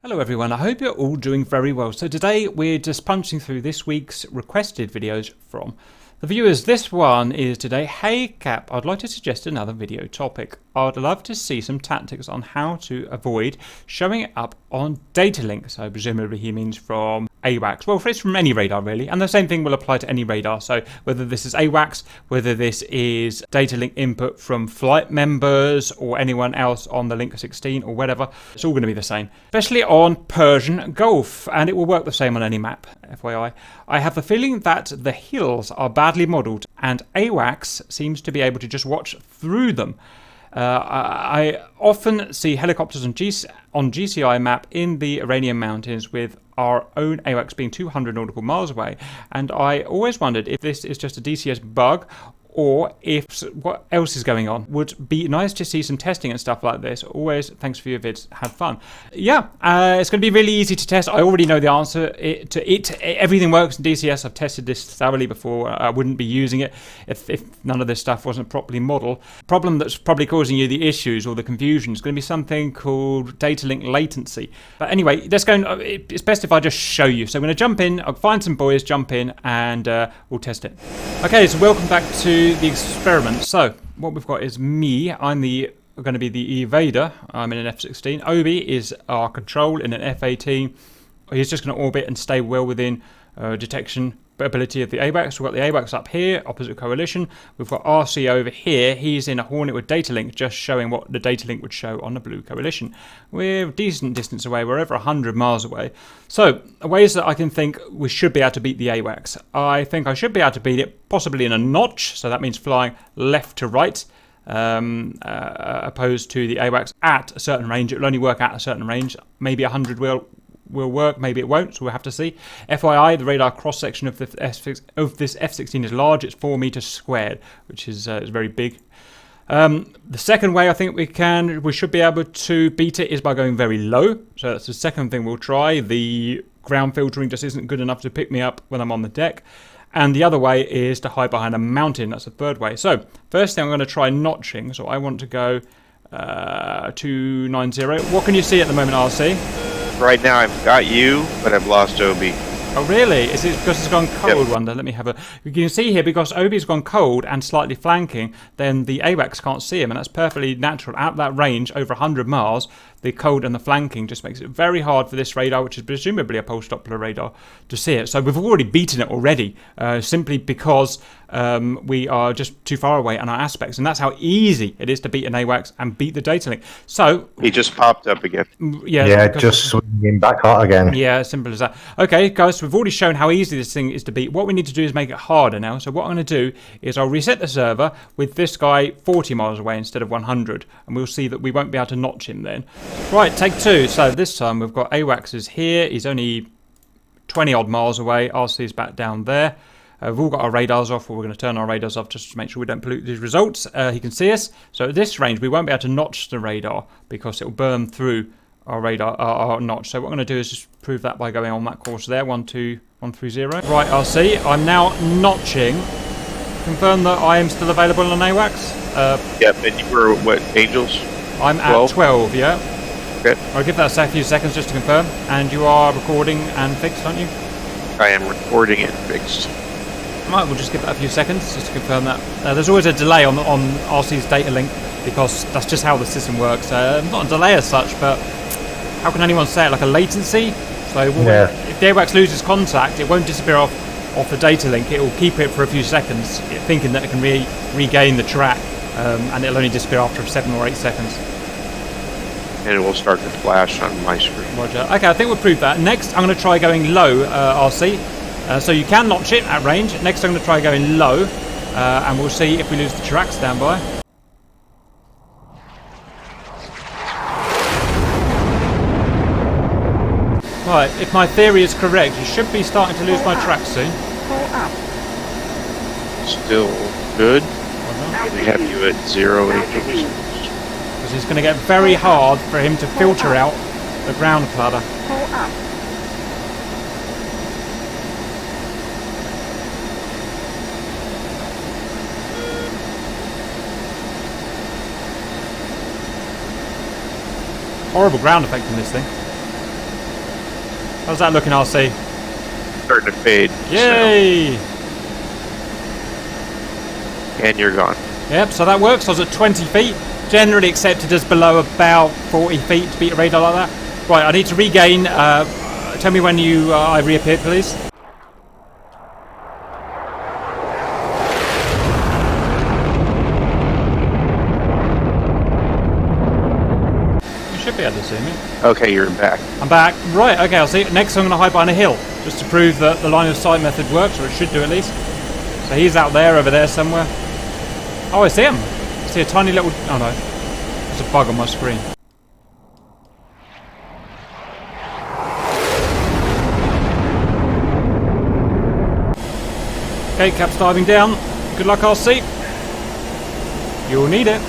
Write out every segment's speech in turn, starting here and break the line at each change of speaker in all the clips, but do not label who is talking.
Hello everyone, I hope you're all doing very well. So today we're just punching through this week's requested videos from the viewers. This one is today, hey Cap, I'd like to suggest another video topic. I'd love to see some tactics on how to avoid showing it up on Datalink. So presumably he means from AWACS. Well, it's from any radar really, and the same thing will apply to any radar. So whether this is AWACS, whether this is Datalink input from flight members or anyone else on the Link 16 or whatever, it's all going to be the same. Especially on Persian Gulf, and it will work the same on any map, FYI. I have the feeling that the hills are badly modelled and AWACS seems to be able to just watch through them. I often see helicopters on GCI map in the Iranian mountains with our own AWACS being 200 nautical miles away, and I always wondered if this is just a DCS bug or if what else is going on. Would be nice to see some testing and stuff like this. Always thanks for your vids, have fun. Yeah, it's going to be really easy to test. I already know the answer to it. Everything works in DCS. I've tested this thoroughly before. I wouldn't be using it if none of this stuff wasn't properly modeled. Problem that's probably causing you the issues or the confusion is going to be something called Datalink latency. But anyway, let's go. It's best if I just show you. So I'm going to jump in, I'll find some boys, jump in, and we'll test it. Okay, so welcome back to the experiment. So what we've got is me. I'm going to be the evader. I'm in an F-16. Obi is our control in an F-18. He's just going to orbit and stay well within detection ability of the AWACS. We've got the AWACS up here, opposite coalition. We've got RC over here. He's in a Hornet with Datalink, just showing what the Datalink would show on the blue coalition. We're a decent distance away. We're over 100 miles away. So, ways that I can think we should be able to beat the AWACS. I think I should be able to beat it possibly in a notch. So that means flying left to right. Opposed to the AWACS at a certain range. It will only work at a certain range. Maybe 100 will work, maybe it won't, so we'll have to see. FYI, the radar cross-section of this F-16 is large. It's 4 meters squared, which is very big. The second way I think we should be able to beat it is by going very low. So that's the second thing we'll try. The ground filtering just isn't good enough to pick me up when I'm on the deck. And the other way is to hide behind a mountain. That's the third way. So first thing I'm going to try notching. So I want to go 290. What can you see at the moment, RC?
Right now I've got you, but I've lost Obi.
Oh really? Is it because it's gone cold? Yep. Wonder. Let me have a... You can see here, because Obi's gone cold and slightly flanking, then the AWACS can't see him, and that's perfectly natural. At that range, over 100 miles, the cold and the flanking just makes it very hard for this radar, which is presumably a pulse Doppler radar, to see it. So we've already beaten it already, simply because we are just too far away on our aspects, and that's how easy it is to beat an AWACS and beat the Datalink. So...
He just popped up again.
Yeah, just swinging back hot again.
Yeah, simple as that. Okay, guys, we've already shown how easy this thing is to beat. What we need to do is make it harder now. So what I'm going to do is I'll reset the server with this guy 40 miles away instead of 100, and we'll see that we won't be able to notch him then. Right, take two. So this time we've got AWACS is here. He's only 20 odd miles away. RC's back down there. We've all got our radars off, or we're going to turn our radars off just to make sure we don't pollute these results. He can see us. So at this range, we won't be able to notch the radar because it will burn through our radar, our notch. So what I'm going to do is just prove that by going on that course there, 12130. Right, RC, I'm now notching. Confirm that I am still available on AWACS.
Yep, and you were, what, Angels?
I'm 12? At 12, yeah.
Okay.
I'll give that a few seconds just to confirm. And you are recording and fixed, aren't you?
I am recording and fixed.
Right, we'll just give that a few seconds just to confirm that. There's always a delay on RC's Datalink because that's just how the system works. Not a delay as such, but how can anyone say it? Like a latency? So if the AWACS loses contact, it won't disappear off the Datalink. It will keep it for a few seconds, thinking that it can regain the track, and it'll only disappear after 7 or 8 seconds.
And it will start to flash on my screen.
Roger. Okay, I think we'll prove that. Next, I'm going to try going low, RC. So you can notch it at range. Next, I'm going to try going low, and we'll see if we lose the track. Stand by. Right, if my theory is correct, you should be starting to lose my track soon.
Still good. We have you at 0 Angels.
Because it's going to get very hard for him to filter out the ground clutter. Horrible ground effect in this thing. How's that looking, RC?
Starting to fade.
Yay!
So. And you're gone.
Yep, so that works. I was at 20 feet. Generally accepted as below about 40 feet to beat a radar like that. Right, I need to regain. Tell me when I reappear, please. You should be able to see me.
Okay, you're back.
I'm back. Right, okay, I'll see. Next, I'm going to hide behind a hill, just to prove that the line of sight method works, or it should do at least. So he's out there, over there somewhere. Oh, I see him. I see a tiny little... Oh no, there's a bug on my screen. Okay, Cap's diving down. Good luck, RC. You'll need it.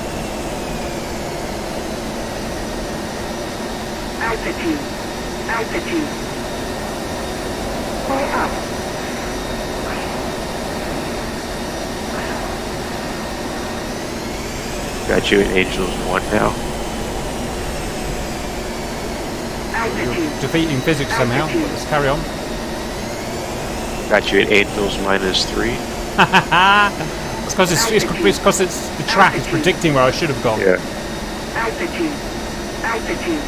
Altitude. Altitude. Pull up.
Got you at Angels 1 now.
Altitude.
Defeating physics somehow. But let's carry on.
Got you at Angels -3.
It's because the track is predicting where I should have gone.
Yeah.
Altitude. Altitude.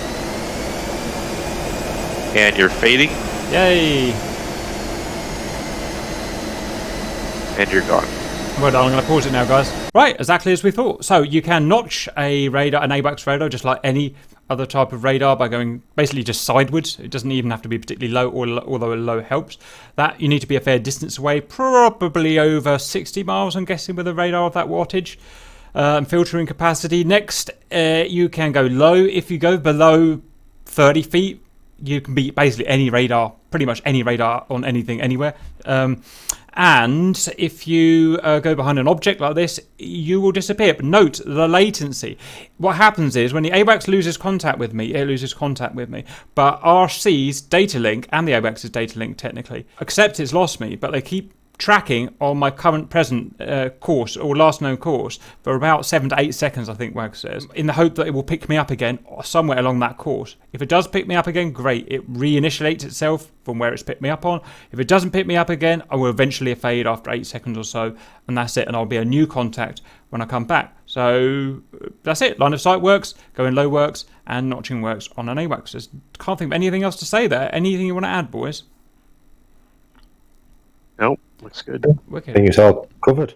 And you're fading.
Yay!
And you're gone.
Well done, I'm going to pause it now, guys. Right, exactly as we thought. So you can notch a radar, an AWACS radar, just like any other type of radar by going basically just sideways. It doesn't even have to be particularly low, although a low helps. That you need to be a fair distance away, probably over 60 miles, I'm guessing, with a radar of that wattage. Filtering capacity. Next, you can go low. If you go below 30 feet, you can beat basically any radar, pretty much any radar on anything, anywhere. And if you go behind an object like this, you will disappear. But note the latency. What happens is when the AWACS loses contact with me, it loses contact with me. But RC's Datalink, and the AWACS's Datalink technically, accept it's lost me, but they keep tracking on my present course, or last known course, for about 7 to 8 seconds, I think WAG says, in the hope that it will pick me up again somewhere along that course. If it does pick me up again, great. It reinitiates itself from where it's picked me up on. If it doesn't pick me up again, I will eventually fade after 8 seconds or so, and that's it, and I'll be a new contact when I come back. So that's it. Line of sight works, going low works, and notching works on an AWACS. Can't think of anything else to say there. Anything you want to add, boys?
Nope. Looks good.
Wicked.
I think it's all covered.